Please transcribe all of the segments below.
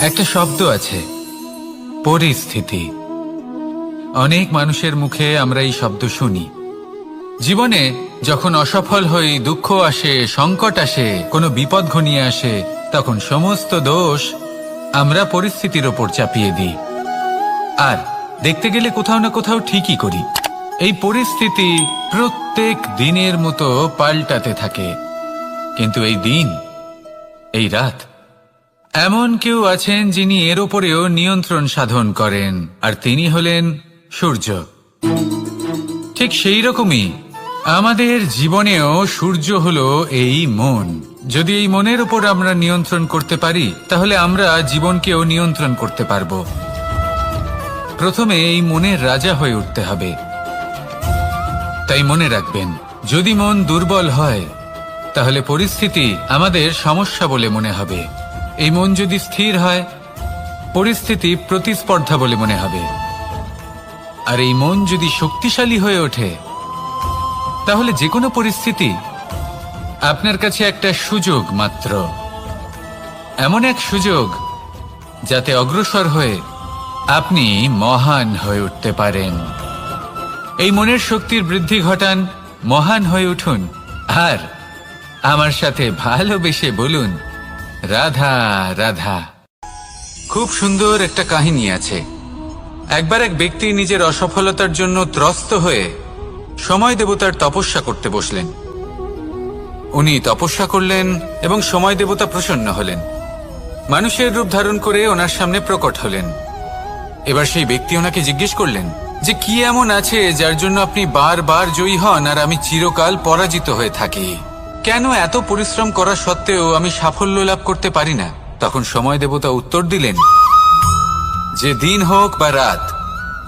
একটা শব্দ আছে, পরিস্থিতি। অনেক মানুষের মুখে আমরা এই শব্দ শুনি। জীবনে যখন অসফল হই, দুঃখ আসে, সংকট আসে, কোনো বিপদ ঘনিয়ে আসে, তখন সমস্ত দোষ আমরা পরিস্থিতির ওপর চাপিয়ে দিই। আর দেখতে গেলে কোথাও না কোথাও ঠিকই করি। এই পরিস্থিতি প্রত্যেক দিনের মতো পাল্টাতে থাকে, কিন্তু এই দিন, এই রাত, এমন কেউ আছেন যিনি এর ওপরেও নিয়ন্ত্রণ সাধন করেন, আর তিনি হলেন সূর্য। ঠিক সেই রকমই আমাদের জীবনেও সূর্য হলো এই মন। যদি এই মনের উপর আমরা নিয়ন্ত্রণ করতে পারি, তাহলে আমরা জীবনকেও নিয়ন্ত্রণ করতে পারব। প্রথমে এই মনের রাজা হয়ে উঠতে হবে। তাই মনে রাখবেন, যদি মন দুর্বল হয়, তাহলে পরিস্থিতি আমাদের সমস্যা বলে মনে হবে। এই মন যদি স্থির হয়, পরিস্থিতি প্রতিস্পর্ধা বলে মনে হবে। আর এই মন যদি শক্তিশালী হয়ে ওঠে, তাহলে যে কোনো পরিস্থিতি আপনার কাছে একটা সুযোগ মাত্র। এমন এক সুযোগ যাতে অগ্রসর হয়ে আপনি মহান হয়ে উঠতে পারেন। এই মনের শক্তির বৃদ্ধি ঘটান, মহান হয়ে উঠুন, আর আমার সাথে ভালোবেসে বলুন, রাধা রাধা। খুব সুন্দর একটা কাহিনী আছে। একবার এক ব্যক্তি নিজের অসফলতার জন্য ত্রস্ত হয়ে সময় দেবতার তপস্যা করতে বসলেন। উনি তপস্যা করলেন এবং সময় দেবতা প্রসন্ন হলেন। মানুষের রূপ ধারণ করে ওনার সামনে প্রকট হলেন। এবার সেই ব্যক্তি ওনাকে জিজ্ঞেস করলেন যে কি এমন আছে যার জন্য আপনি বারবার জয়ী হন আর আমি চিরকাল পরাজিত হয়ে থাকি? কেন এত পরিশ্রম করা সত্ত্বেও আমি সাফল্য লাভ করতে পারি না? তখন সময় দেবতা উত্তর দিলেন যে দিন হোক বা রাত,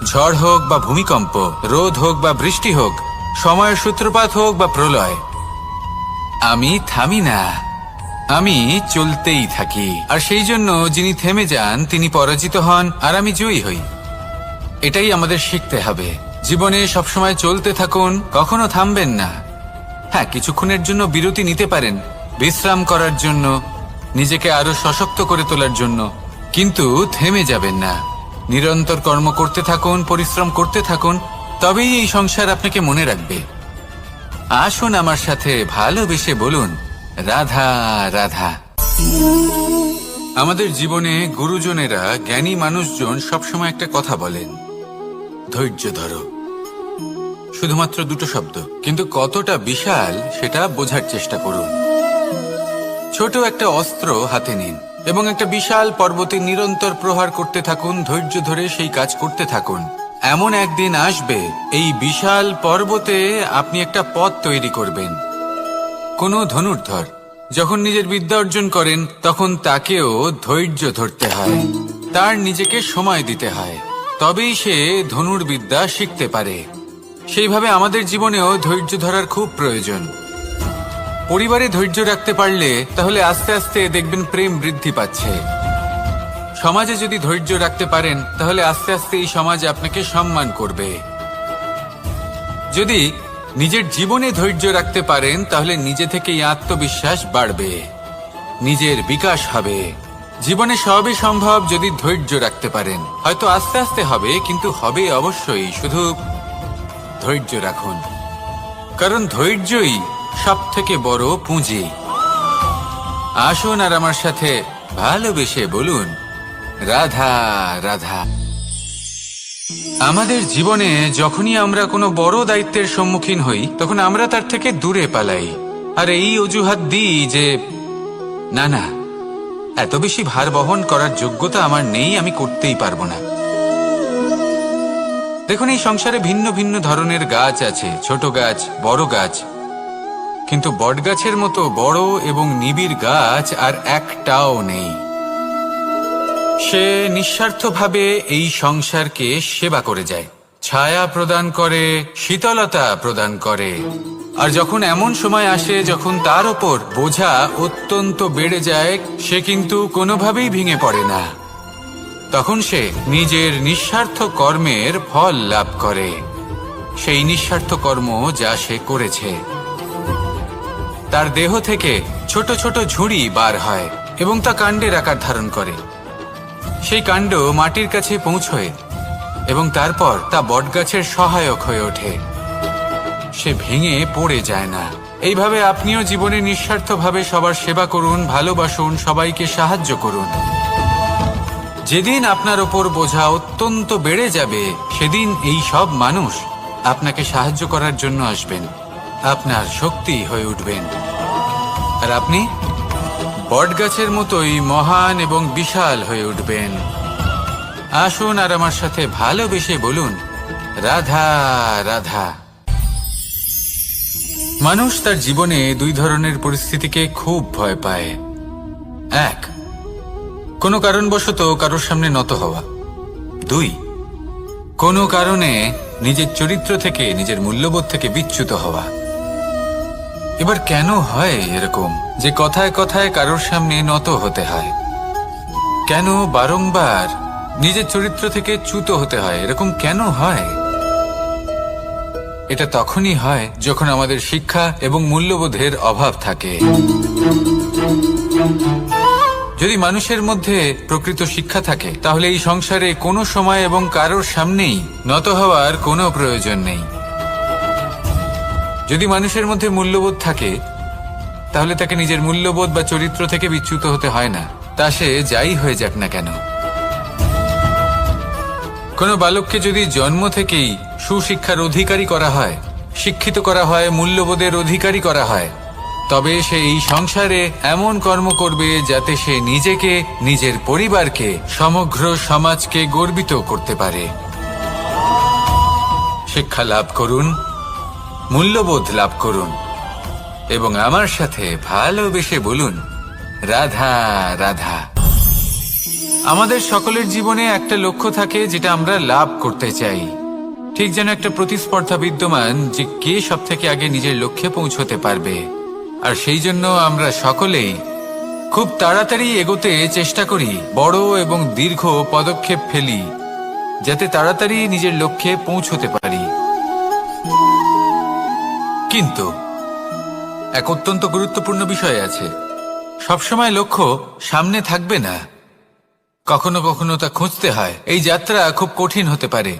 ঝড় হোক বা ভূমিকম্প, রোদ হোক বা বৃষ্টি হোক, সময়ের সূত্রপাত হোক বা প্রলয়, আমি থামি না, আমি চলতেই থাকি। আর সেই জন্য যিনি থেমে যান তিনি পরাজিত হন আর আমি জয়ী হই। এটাই আমাদের শিখতে হবে। জীবনে সবসময় চলতে থাকুন, কখনো থামবেন না। হ্যাঁ, কিছুক্ষণের জন্য বিরতি নিতে পারেন, বিশ্রাম করার জন্য, নিজেকে আরো সশক্ত করে তোলার জন্য, কিন্তু থেমে যাবেন না। নিরন্তর কর্ম করতে থাকুন, পরিশ্রম করতে থাকুন, তবেই এই সংসার আপনাকে মনে রাখবে। আসুন আমার সাথে ভালোবেসে বলুন, রাধা রাধা। আমাদের জীবনে গুরুজনেরা, জ্ঞানী মানুষজন সবসময় একটা কথা বলেন, ধৈর্য ধরো। শুধুমাত্র দুটো শব্দ, কিন্তু কতটা বিশাল সেটা বোঝার চেষ্টা করুন। ছোট একটা অস্ত্র হাতে নিন এবং একটা বিশাল পর্বতে নিরন্তর প্রহার করতে থাকুন। ধৈর্য ধরে সেই কাজ করতে থাকুন। এমন একদিন আসবে, এই বিশাল পর্বতে আপনি একটা পথ তৈরি করবেন। কোনো ধনুর্ধর যখন নিজের বিদ্যা অর্জন করেন, তখন তাকেও ধৈর্য ধরতে হয়, তার নিজেকে সময় দিতে হয়, তবেই সে ধনুর্বিদ্যা শিখতে পারে। সেইভাবে আমাদের জীবনেও ধৈর্য ধরার খুব প্রয়োজন। পরিবারে ধৈর্য রাখতে পারলে তাহলে আস্তে আস্তে দেখবেন প্রেম বৃদ্ধি পাচ্ছে। সমাজে যদি ধৈর্য রাখতে পারেন, তাহলে আস্তে আস্তে এই সমাজ আপনাকে সম্মান করবে। যদি নিজের জীবনে ধৈর্য রাখতে পারেন, তাহলে নিজে থেকেই আত্মবিশ্বাস বাড়বে, নিজের বিকাশ হবে। জীবনে সবই সম্ভব যদি ধৈর্য রাখতে পারেন। হয়তো আস্তে আস্তে হবে, কিন্তু হবে অবশ্যই। শুধু ধৈর্য রাখুন, কারণ ধৈর্যই সব থেকে বড় পুঁজি। আসুন আর আমার সাথে ভালোবেসে বলুন, রাধা রাধা। আমাদের জীবনে যখনই আমরা কোনো বড় দায়িত্বের সম্মুখীন হই, তখন আমরা তার থেকে দূরে পালাই আর এই অজুহাত দিই যে না না, এত বেশি ভার বহন করার যোগ্যতা আমার নেই, আমি করতেই পারবো না। দেখুন, এই সংসারে ভিন্ন ভিন্ন ধরনের গাছ আছে, ছোট গাছ, বড় গাছ, কিন্তু বটগাছের মতো বড় এবং নিবিড় গাছ আর একটাও নেই। সে নিঃস্বার্থভাবে এই সংসারকে সেবা করে যায়, ছায়া প্রদান করে, শীতলতা প্রদান করে। আর যখন এমন সময় আসে যখন তার ওপর বোঝা অত্যন্ত বেড়ে যায়, সে কিন্তু কোনোভাবেই ভেঙে পড়ে না। তখন সে নিজের নিঃস্বার্থ কর্মের ফল লাভ করে, সেই নিঃস্বার্থ কর্ম যা সে করেছে। তার দেহ থেকে ছোট ছোট ঝুড়ি বার হয় এবং তা কাণ্ডের আকার ধারণ করে। সেই কাণ্ড মাটির কাছে পৌঁছয় এবং তারপর তা বটগাছের সহায়ক হয়ে ওঠে। সে ভেঙে পড়ে যায় না। এইভাবে আপনিও জীবনে নিঃস্বার্থভাবে সবার সেবা করুন, ভালোবাসুন, সবাইকে সাহায্য করুন। যেদিন আপনার ওপর বোঝা অত্যন্ত বেড়ে যাবে, সেদিন এই সব মানুষ আপনাকে সাহায্য করার জন্য আসবেন, আপনার শক্তি হয়ে উঠবেন, আর আপনি বটগাছের মতোই মহান এবং বিশাল হয়ে উঠবেন। আসুন আর আমার সাথে ভালোবেসে বলুন, রাধা রাধা। মানুষ তার জীবনে দুই ধরনের পরিস্থিতিকে খুব ভয় পায়। এক, কোনো কারণবশত কারোর সামনে নত হওয়া। দুই, কোনো কারণে নিজের চরিত্র থেকে, নিজের মূল্যবোধ থেকে বিচ্যুত হওয়া। এবার কেন হয় এরকম যে কথায় কথায় কারোর সামনে নত হতে হয়? কেন বারংবার নিজের চরিত্র থেকে চ্যুত হতে হয়? এরকম কেন হয়? এটা তখনই হয় যখন আমাদের শিক্ষা এবং মূল্যবোধের অভাব থাকে। যদি মানুষের মধ্যে প্রকৃত শিক্ষা থাকে, তাহলে এই সংসারে কোনো সময় এবং কারোর সামনেই নত হওয়ার কোনো প্রয়োজন নেই। যদি মানুষের মধ্যে মূল্যবোধ থাকে, তাহলে তাকে নিজের মূল্যবোধ বা চরিত্র থেকে বিচ্যুত হতে হয় না, তা সে যাই হয়ে যাক না কেন। কোনো বালককে যদি জন্ম থেকেই সুশিক্ষার অধিকারী করা হয়, শিক্ষিত করা হয়, মূল্যবোধের অধিকারী করা হয়, তবে সে এই সংসারে এমন কর্ম করবে যাতে সে নিজেকে, নিজের পরিবারকে, সমগ্র সমাজকে গর্বিত করতে পারে। শিক্ষা লাভ করুন, মূল্যবোধ লাভ করুন এবং আমার সাথে ভালোবেসে বলুন, রাধা রাধা। আমাদের সকলের জীবনে একটা লক্ষ্য থাকে যেটা আমরা লাভ করতে চাই। ঠিক যেন একটা প্রতিস্পর্ধা বিদ্যমান যে কে সব থেকে আগে নিজের লক্ষ্যে পৌঁছতে পারবে। আর সেই জন্য আমরা সকলেই খুব তাড়াতাড়ি এগোতে চেষ্টা করি, বড় এবং দীর্ঘ পদক্ষেপ ফেলি, যাতে তাড়াতাড়ি নিজের লক্ষ্যে পৌঁছতে পারি। কিন্তু এক অত্যন্ত গুরুত্বপূর্ণ বিষয় আছে, সবসময় লক্ষ্য সামনে থাকবে না, কখনো কখনো তা খুঁজতে হয়। এই যাত্রা খুব কঠিন হতে পারে,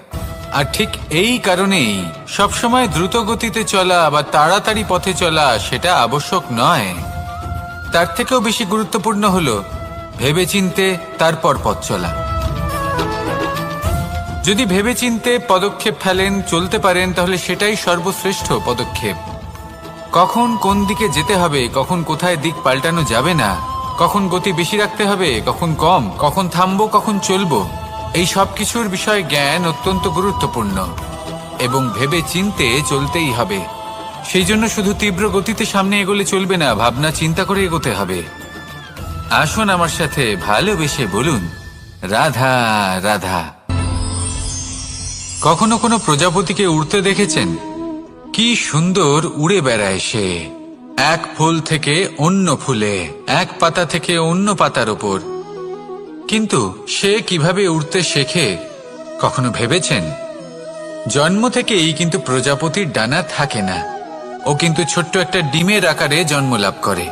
আর ঠিক এই কারণেই সবসময় দ্রুত গতিতে চলা বা তাড়াতাড়ি পথে চলা সেটা আবশ্যক নয়। তার থেকেও বেশি গুরুত্বপূর্ণ হলো ভেবেচিন্তে তারপর পথ চলা। যদি ভেবেচিন্তে পদক্ষেপ ফেলেন, চলতে পারেন, তাহলে সেটাই সর্বশ্রেষ্ঠ পদক্ষেপ। কখন কোন দিকে যেতে হবে, কখন কোথায় দিক পাল্টানো যাবে না, কখন গতি বেশি রাখতে হবে, কখন কম, কখন থামবো, কখন চলবো, এই সব কিছুর বিষয়ে জ্ঞান অত্যন্ত গুরুত্বপূর্ণ এবং ভেবে চিন্তে চলতেই হবে। সেই জন্য শুধু তীব্র গতিতে সামনে এগোলে চলবে না, ভাবনা চিন্তা করে এগোতে হবে। আসুন আমার সাথে ভালোবেসে বলুন, রাধা রাধা। কখনো কোনো প্রজাপতিকে উড়তে দেখেছেন? কি সুন্দর উড়ে বেড়ায় সে, এক ফুল থেকে অন্য ফুলে, এক পাতা থেকে অন্য পাতার ওপর। কিন্তু সে কিভাবে উড়তে শেখে কখনো ভেবেছেন? জন্ম থেকেই কিন্তু প্রজাপতির ডানা থাকে না, ও কিন্তু ছোট্ট একটা ডিমের আকারে জন্ম লাভ করে।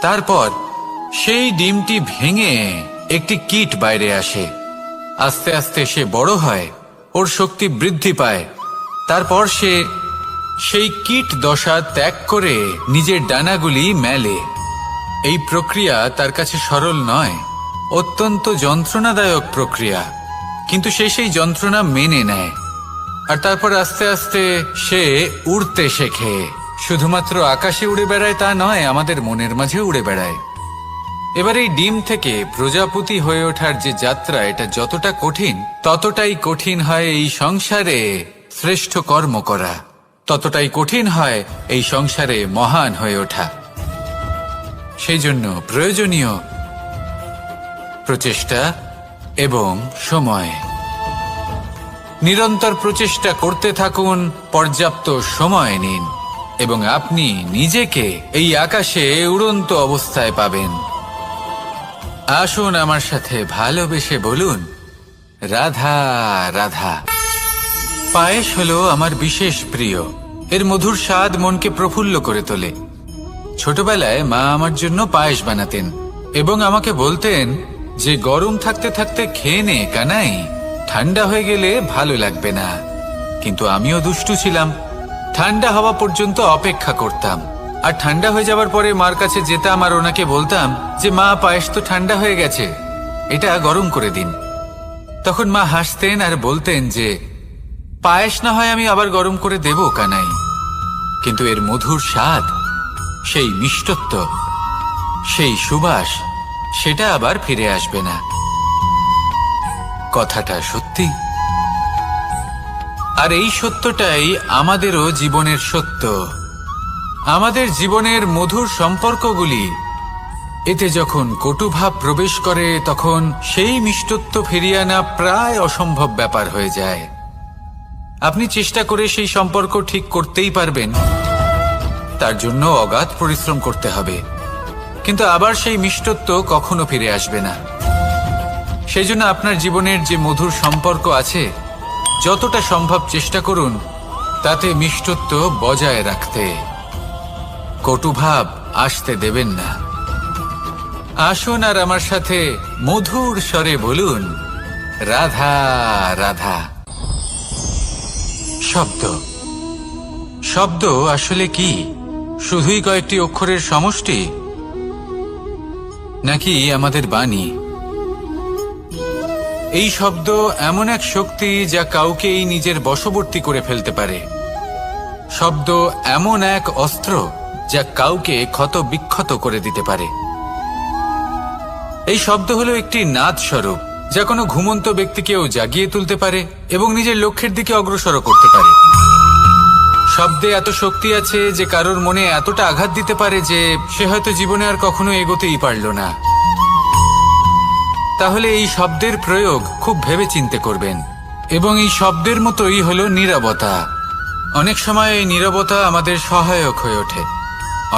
তারপর সেই ডিমটি ভেঙে একটি কীট বাইরে আসে। আস্তে আস্তে সে বড় হয়, ওর শক্তি বৃদ্ধি পায়। তারপর সে সেই কীট দশা ত্যাগ করে নিজের ডানাগুলি মেলে। এই প্রক্রিয়া তার কাছে সরল নয়, অত্যন্ত যন্ত্রণাদায়ক প্রক্রিয়া, কিন্তু সে সেই যন্ত্রণা মেনে নেয়। আর তারপর আস্তে আস্তে সে উড়তে শেখে। শুধুমাত্র আকাশে উড়ে বেড়ায় তা নয়, আমাদের মনের মাঝে উড়ে বেড়ায়। এবার এই ডিম থেকে প্রজাপতি হয়ে ওঠার যে যাত্রা, এটা যতটা কঠিন, ততটাই কঠিন হয় এই সংসারে শ্রেষ্ঠ কর্ম করা, ততটাই কঠিন হয় এই সংসারে মহান হয়ে ওঠা। সেই জন্য প্রয়োজনীয় প্রচেষ্টা এবং সময়। নিরন্তর প্রচেষ্টা করতে থাকুন, পর্যাপ্ত সময় নিন এবং আপনি নিজেকে এই আকাশে উড়ন্ত অবস্থায় পাবেন। আসুন আমার সাথে ভালোবেসে বলুন, রাধা রাধা। পায়েস হলো আমার বিশেষ প্রিয়। এর মধুর স্বাদ মনকে প্রফুল্ল করে তোলে। ছোটবেলায় মা আমার জন্য পায়েস বানাতেন এবং আমাকে বলতেন যে গরম থাকতে থাকতে খেয়ে নে কানাই, ঠান্ডা হয়ে গেলে ভালো লাগবে না। কিন্তু আমিও দুষ্টু ছিলাম, ঠান্ডা হওয়া পর্যন্ত অপেক্ষা করতাম, আর ঠান্ডা হয়ে যাবার পরে মার কাছে যেতাম আর ওনাকে বলতাম যে মা, পায়েস তো ঠান্ডা হয়ে গেছে, এটা গরম করে দিন। তখন মা হাসতেন আর বলতেন যে পায়েস না হয় আমি আবার গরম করে দেব কানাই, কিন্তু এর মধুর স্বাদ, সেই মিষ্টত্ব, সেই সুবাস, সেটা আবার ফিরে আসবে না। কথাটা সত্যি। আর এই সত্যটাই আমাদেরও জীবনের সত্য। আমাদের জীবনের মধুর সম্পর্কগুলি, এতে যখন কটুভাব প্রবেশ করে তখন সেই মিষ্টত্ব ফিরিয়ে আনা প্রায় অসম্ভব ব্যাপার হয়ে যায়। আপনি চেষ্টা করে সেই সম্পর্ক ঠিক করতেই পারবেন, তার জন্য অগাধ পরিশ্রম করতে হবে, কিন্তু আবার সেই মিষ্টত্ব কখনো ফিরে আসবে না। সেই জন্য আপনার জীবনের যে মধুর সম্পর্ক আছে, যতটা সম্ভব চেষ্টা করুন তাতে মিষ্টত্ব বজায় রাখতে। কটুভাব আসতে দেবেন না। আসুন আর আমার সাথে মধুর স্বরে বলুন, রাধা রাধা। শব্দ, শব্দ আসলে কি? শুধুই কয়েকটি অক্ষরের সমষ্টি, নাকি আমাদের বাণী? এই শব্দ এমন এক শক্তি যা কাউকেই নিজের বশবর্তী করে ফেলতে পারে। শব্দ এমন এক অস্ত্র যা কাউকে ক্ষত বিক্ষত করে দিতে পারে। এই শব্দ হলো একটি নাদ স্বরূপ, যা কোনো ঘুমন্ত ব্যক্তিকেও জাগিয়ে তুলতে পারে এবং নিজের লক্ষ্যের দিকে অগ্রসর করতে পারে। শব্দে এত শক্তি আছে যে কারোর মনে এতটা আঘাত দিতে পারে যে সে হয়তো জীবনে আর কখনো এগোতেই পারল না। তাহলে এই শব্দের প্রয়োগ খুব ভেবে চিন্তে করবেন। এবং এই শব্দের মতোই হলো নীরবতা। অনেক সময় এই নীরবতা আমাদের সহায়ক হয়ে ওঠে,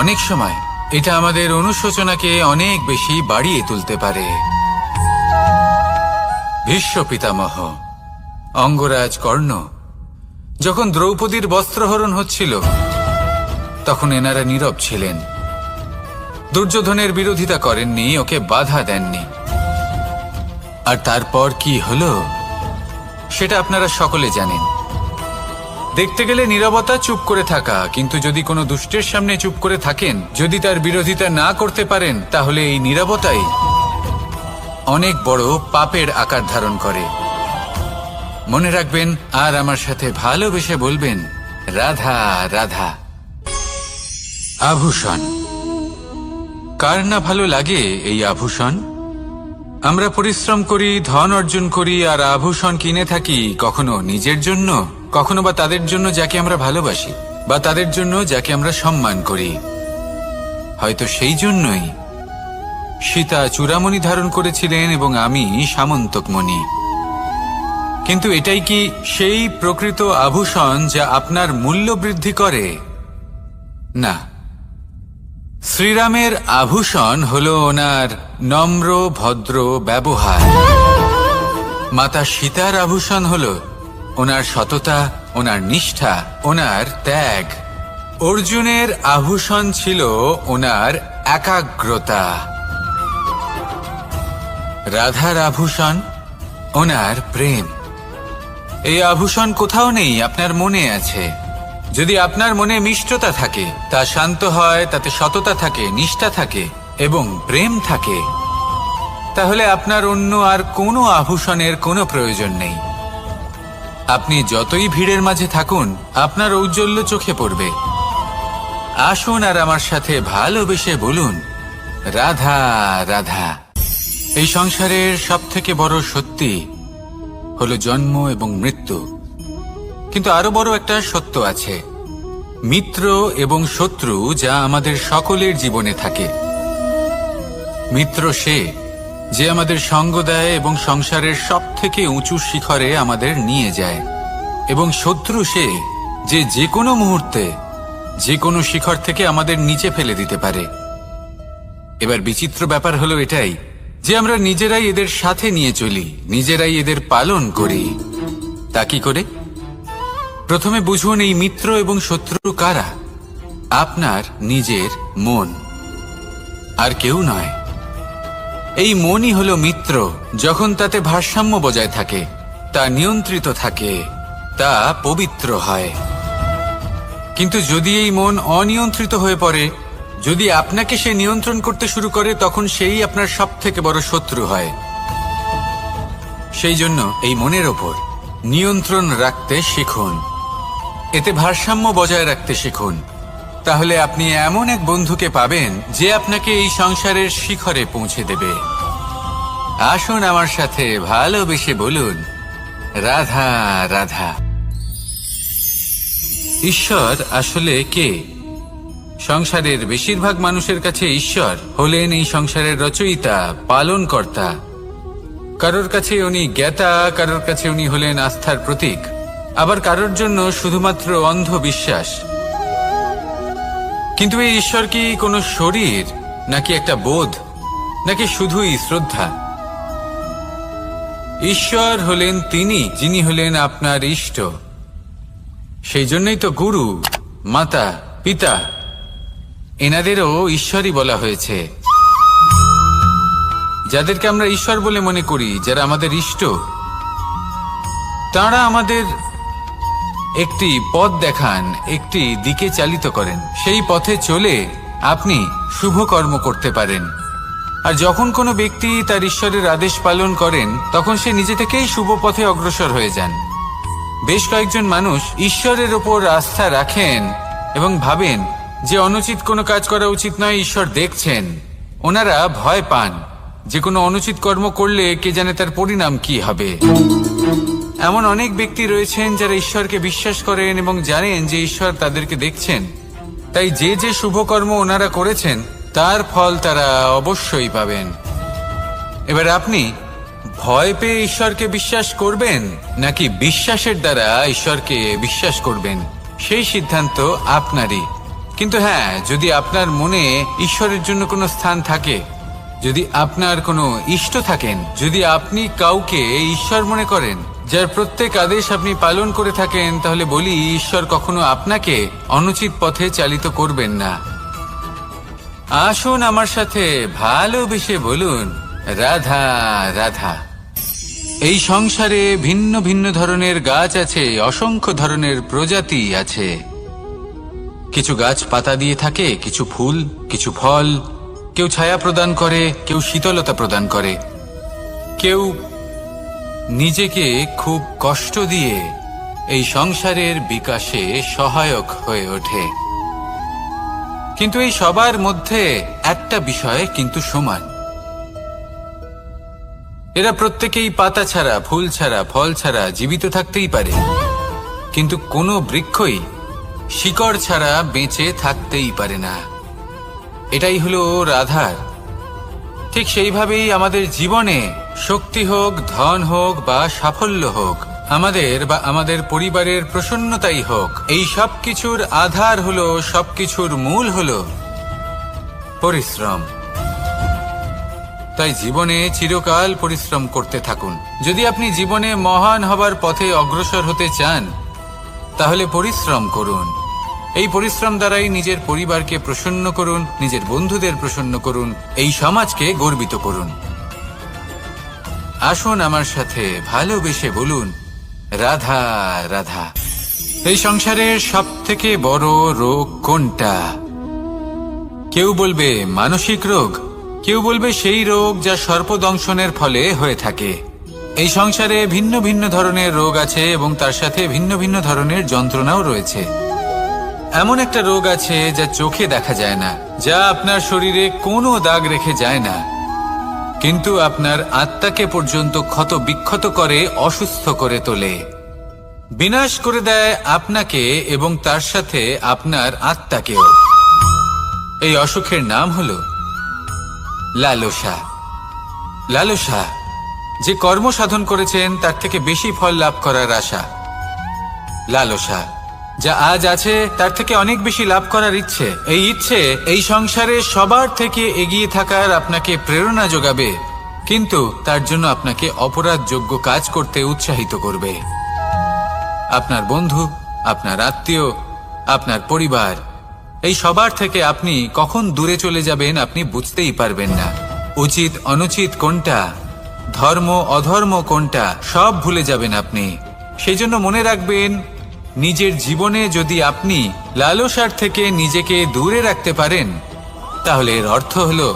অনেক সময় এটা আমাদের অনুশোচনাকে অনেক বেশি বাড়িয়ে তুলতে পারে। ভীষ্ম পিতামহ, অঙ্গরাজ কর্ণ, যখন দ্রৌপদীর বস্ত্রহরণ হচ্ছিল তখন এনারা নীরব ছিলেন। দুর্যোধনের বিরোধিতা করেননি, ওকে বাধা দেননি। আর তারপর কি হলো সেটা আপনারা সকলে জানেন। দেখতে গেলে নীরবতা চুপ করে থাকা, কিন্তু যদি কোনো দুষ্টের সামনে চুপ করে থাকেন, যদি তার বিরোধিতা না করতে পারেন, তাহলে এই নীরবতাই অনেক বড় পাপের আকার ধারণ করে। মনে রাখবেন আর আমার সাথে ভালোবেসে বলবেন, রাধা রাধা। আভূষণ, কার না ভালো লাগে এই আভূষণ? আমরা পরিশ্রম করি, ধন অর্জন করি আর আভূষণ কিনে থাকি, কখনো নিজের জন্য, কখনো বা তাদের জন্য যাকে আমরা ভালোবাসি, বা তাদের জন্য যাকে আমরা সম্মান করি। হয়তো সেই জন্যই সীতা চূড়ামণি ধারণ করেছিলেন এবং আমি সামন্তকমণি। কিন্তু এটাই কি সেই প্রকৃত আভূষণ যা আপনার মূল্য বৃদ্ধি করে? না। শ্রীরামের আভূষণ হলো ওনার নম্র ভদ্র ব্যবহার। মাতা সীতার আভূষণ হলো ওনার সততা, ওনার নিষ্ঠা, ওনার ত্যাগ। অর্জুনের আভূষণ ছিল ওনার একাগ্রতা। রাধার আভূষণ ওনার প্রেম। এই আভূষণ কোথাও নেই, আপনার মনে আছে। যদি আপনার মনে মিষ্টতা থাকে, তা শান্ত হয়, তাতে সততা থাকে, নিষ্ঠা থাকে এবং প্রেম থাকে, তাহলে আপনার অন্য আর কোনো আভূষণের কোনো প্রয়োজন নেই। আপনি যতই ভিড়ের মাঝে থাকুন, আপনার ঔজ্জ্বল্য চোখে পড়বে। আসুন আর আমার সাথে ভালোবেসে বলুন, রাধা রাধা। এই সংসারের সবথেকে বড় সত্যি হলো জন্ম এবং মৃত্যু, কিন্তু আরো বড় একটা সত্য আছে, মিত্র এবং শত্রু, যা আমাদের সকলের জীবনে থাকে। মিত্র সে যে আমাদের সঙ্গ দেয় এবং সংসারের সবথেকে উঁচু শিখরে আমাদের নিয়ে যায়, এবং শত্রু সে যে যে কোনো মুহূর্তে যে কোনো শিখর থেকে আমাদের নিচে ফেলে দিতে পারে। এবার বিচিত্র ব্যাপার হলো এটাই যে আমরা নিজেরাই এদের সাথে নিয়ে চলি, নিজেরাই এদের পালন করি। তা কি করে? প্রথমে বুঝুন এই মিত্র এবং শত্রু কারা। আপনার নিজের মন, আর কেউ নয়। এই মনই হলো মিত্র। যখন তাতে ভারসাম্য বজায় থাকে, তা নিয়ন্ত্রিত থাকে, তা পবিত্র হয়। কিন্তু যদি এই মন অনিয়ন্ত্রিত হয়ে পড়ে, যদি আপনাকে সে নিয়ন্ত্রণ করতে শুরু করে, তখন সেই আপনার সবথেকে বড় শত্রু হয়। সেই জন্য এই মনের ওপর নিয়ন্ত্রণ রাখতে শিখুন, এতে ভারসাম্য বজায় রাখতে শিখুন। তাহলে আপনি এমন এক বন্ধুকে পাবেন যে আপনাকে এই সংসারের শিখরে পৌঁছে দেবে। আসুন আমার সাথে ভালোবেসে বলুন, রাধা রাধা। ঈশ্বর আসলে কে? সংসারের বেশিরভাগ মানুষের কাছে ঈশ্বর হলেন এই সংসারের রচয়িতা, পালনকর্তা। কারোর কাছে উনি জ্ঞাতা, কারোর কাছে উনি হলেন আস্থার প্রতীক, আবার কারোর জন্য শুধুমাত্র অন্ধ বিশ্বাস। কিন্তু এই ঈশ্বর কি কোনো শরীর, নাকি একটা বোধ, নাকি শুধুই শ্রদ্ধা? ঈশ্বর হলেন তিনি যিনি হলেন আপনার ইষ্ট। সেই জন্যই তো গুরু, মাতা, পিতা এনাদেরও ঈশ্বরই বলা হয়েছে। যাদেরকে আমরা ঈশ্বর বলে মনে করি, যারা আমাদের ইষ্ট, তারা আমাদের একটি পথ দেখান, একটি দিকে চালিত করেন। সেই পথে চলে আপনি শুভ কর্ম করতে পারেন। আর যখন কোনো ব্যক্তি তার ঈশ্বরের আদেশ পালন করেন, তখন সে নিজে থেকেই শুভ পথে অগ্রসর হয়ে যান। বেশ কয়েকজন মানুষ ঈশ্বরের ওপর আস্থা রাখেন এবং ভাবেন যে অনুচিত কোনো কাজ করা উচিত নয়, ঈশ্বর দেখছেন। ওনারা ভয় পান যে কোনো অনুচিত কর্ম করলে কে জানে তার পরিণাম কি হবে। এমন অনেক ব্যক্তি রয়েছেন যারা ঈশ্বরকে বিশ্বাস করেন এবং জানেন যে ঈশ্বর তাদেরকে দেখছেন। তাই যে যে শুভ কর্ম ওনারা করেছেন তার ফল তারা অবশ্যই পাবেন। এবার আপনি ভয় পেয়ে ঈশ্বরকে বিশ্বাস করবেন, নাকি বিশ্বাসের দ্বারা ঈশ্বরকে বিশ্বাস করবেন, সেই সিদ্ধান্ত আপনারই। কিন্তু হ্যাঁ, যদি আপনার মনে ঈশ্বরের জন্য কোনো স্থান থাকে, যদি আপনার কোনো ইষ্ট থাকেন, যদি আপনি কাউকে ঈশ্বর মনে করেন, যার প্রত্যেক আদেশ আপনি পালন করে থাকেন, তাহলে বলি, ঈশ্বর কখনো আপনাকে অনুচিত পথে চালিত করবেন না। আসুন আমার সাথে ভালোবেসে বলুন, রাধা রাধা। এই সংসারে ভিন্ন ভিন্ন ধরনের গাছ আছে, অসংখ্য ধরনের প্রজাতি আছে। কিছু গাছ পাতা দিয়ে থাকে, কিছু ফুল, কিছু ফল। কেউ ছায়া প্রদান করে, কেউ শীতলতা প্রদান করে, কেউ নিজেকে খুব কষ্ট দিয়ে এই সংসারের বিকাশে সহায়ক হয়ে ওঠে। কিন্তু এই সবার মধ্যে একটা বিষয় কিন্তু সমান, এরা প্রত্যেকেই পাতা ছাড়া, ফুল ছাড়া, ফল ছাড়া জীবিত থাকতেই পারে, কিন্তু কোনো বৃক্ষই শিকড় ছাড়া বেঁচে থাকতেই পারে না। এটাই হলো রাধার। ঠিক সেইভাবেই আমাদের জীবনে শক্তি হোক, ধন হোক বা সাফল্য হোক, আমাদের বা আমাদের পরিবারের প্রসন্নতাই হোক, এই সব কিছুর আধার হলো, সবকিছুর মূল হলো পরিশ্রম। তাই জীবনে চিরকাল পরিশ্রম করতে থাকুন। যদি আপনি জীবনে মহান হবার পথে অগ্রসর হতে চান, তাহলে পরিশ্রম করুন। এই পরিশ্রম দ্বারাই নিজের পরিবারকে প্রসন্ন করুন, নিজের বন্ধুদের প্রসন্ন করুন, এই সমাজকে গর্বিত করুন। আসুন আমার সাথে ভালোবেসে বলুন, রাধা রাধা। এই সংসারের সব থেকে বড় রোগ কোনটা? কেউ বলবে মানসিক রোগ, কেউ বলবে সেই রোগ যা সর্পদংশনের ফলে হয়ে থাকে। এই সংসারে ভিন্ন ভিন্ন ধরনের রোগ আছে এবং তার সাথে ভিন্ন ভিন্ন ধরনের যন্ত্রণাও রয়েছে। এমন একটা রোগ আছে যা চোখে দেখা যায় না, যা আপনার শরীরে কোনো দাগ রেখে যায় না, কিন্তু আপনার আত্মাকে পর্যন্ত ক্ষত বিক্ষত করে, অসুস্থ করে তোলে, বিনাশ করে দেয় আপনাকে এবং তার সাথে আপনার আত্মাকেও। এই অসুখের নাম হলো লালসা। লালসা, যে কর্ম সাধন করেছেন তার থেকে বেশি ফল লাভ করার আশা। লালসা, যা আজ আছে তার থেকে অনেক বেশি লাভ করার ইচ্ছে। এই ইচ্ছে এই সংসারে সবার থেকে এগিয়ে থাকার আপনাকে প্রেরণা যোগাবে, কিন্তু তার জন্য আপনাকে অপরাধযোগ্য কাজ করতে উৎসাহিত করবে। আপনার বন্ধু, আপনার আত্মীয়, আপনার পরিবার, এই সবার থেকে আপনি কখন দূরে চলে যাবেন আপনি বুঝতেই পারবেন না। উচিত অনুচিত কোনটা, ধর্ম অধর্ম কোনটা, সব ভুলে যাবেন আপনি। সেই জন্য মনে রাখবেন, নিজের জীবনে যদি আপনি লালসার থেকে নিজেকে দূরে রাখতে পারেন, তাহলে এর অর্থ হলো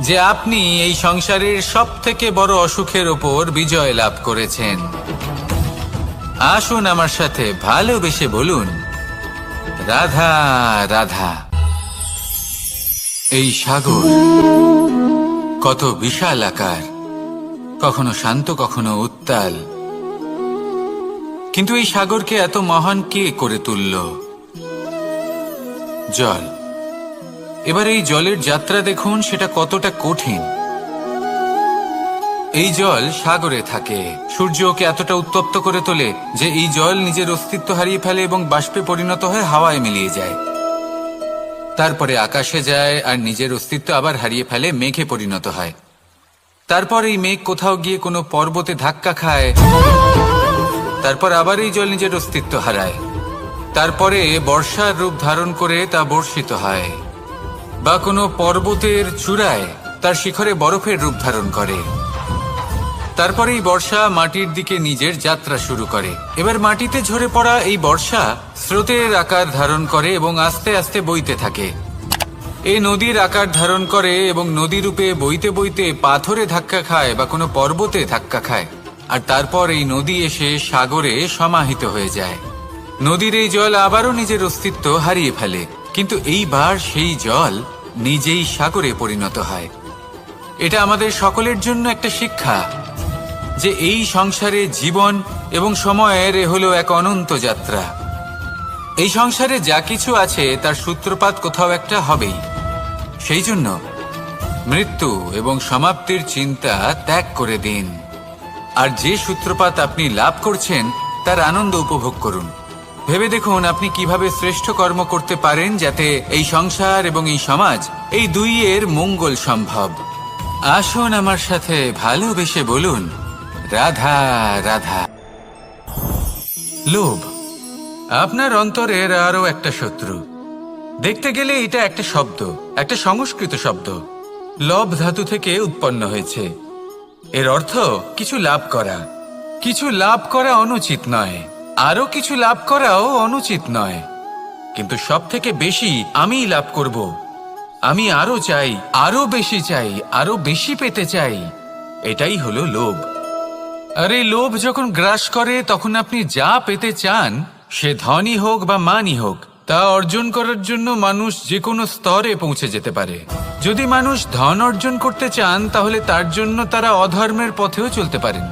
যে আপনি এই সংসারের সব থেকে বড় অসুখের ওপর বিজয় লাভ করেছেন। আসুন আমার সাথে ভালোবেসে বলুন, রাধা রাধা। এই সাগর কত বিশাল আকার, কখনো শান্ত কখনো উত্তাল, কিন্তু এই সাগরকে এত মহান কে করে তুলল? জল। এবার এই জলের যাত্রা দেখুন, সেটা কতটা কঠিন। এই জল সাগরে থাকে, সূর্য ওকে এতটা উত্তপ্ত করে তোলে যে এই জল নিজের অস্তিত্ব হারিয়ে ফেলে এবং বাষ্পে পরিণত হয়ে হাওয়ায় মিলিয়ে যায়। তারপরে আকাশে যায় আর নিজের অস্তিত্ব আবার হারিয়ে ফেলে, মেঘে পরিণত হয়। তারপর এই মেঘ কোথাও গিয়ে কোনো পর্বতে ধাক্কা খায়, তারপর আবার এই জল নিজের অস্তিত্ব হারায়। তারপরে বর্ষার রূপ ধারণ করে তা বর্ষিত হয়, বা কোনো পর্বতের চূড়ায় তার শিখরে বরফের রূপ ধারণ করে। তারপরে এই বর্ষা মাটির দিকে নিজের যাত্রা শুরু করে। এবার মাটিতে ঝরে পড়া এই বর্ষা স্রোতের আকার ধারণ করে এবং আস্তে আস্তে বইতে থাকে। এই নদীর আকার ধারণ করে এবং নদী রূপে বইতে বইতে পাথরে ধাক্কা খায় বা কোনো পর্বতে ধাক্কা খায়, আর তারপর এই নদী এসে সাগরে সমাহিত হয়ে যায়। নদীর এই জল আবারও নিজের অস্তিত্ব হারিয়ে ফেলে, কিন্তু এইবার সেই জল নিজেই সাগরে পরিণত হয়। এটা আমাদের সকলের জন্য একটা শিক্ষা যে এই সংসারে জীবন এবং সময়ের হলো এক অনন্ত যাত্রা। এই সংসারে যা কিছু আছে তার সূত্রপাত কোথাও একটা হবেই। সেই জন্য মৃত্যু এবং সমাপ্তির চিন্তা ত্যাগ করে দিন, আর যে সূত্রপাত আপনি লাভ করছেন তার আনন্দ উপভোগ করুন। ভেবে দেখুন আপনি কিভাবে শ্রেষ্ঠ কর্ম করতে পারেন যাতে এই সংসার এবং এই সমাজ, এই দুইয়ের মঙ্গল সম্ভব। আসুন আমার সাথে ভালোবেসে বলুন, রাধা রাধা। লোভ আপনার অন্তরের আরো একটা শত্রু। দেখতে গেলে এটা একটা শব্দ, একটা সংস্কৃত শব্দ, লব ধাতু থেকে উৎপন্ন হয়েছে। এর অর্থ কিছু লাভ করা। কিছু লাভ করা অনুচিত নয়, আরো কিছু লাভ করাও অনুচিত নয়, কিন্তু সব থেকে বেশি আমি লাভ করব, আমি আরো চাই, আরো বেশি চাই, আরো বেশি পেতে চাই, এটাই হলো লোভ। আর এই লোভ যখন গ্রাস করে তখন আপনি যা পেতে চান, সে ধনই হোক বা মানই হোক, তা অর্জন করার জন্য মানুষ যে কোনো স্তরে পৌঁছে যেতে পারে। যদি মানুষ ধন অর্জন করতে চান তাহলে তার জন্য তারা অধর্মের পথেও চলতে পারেন।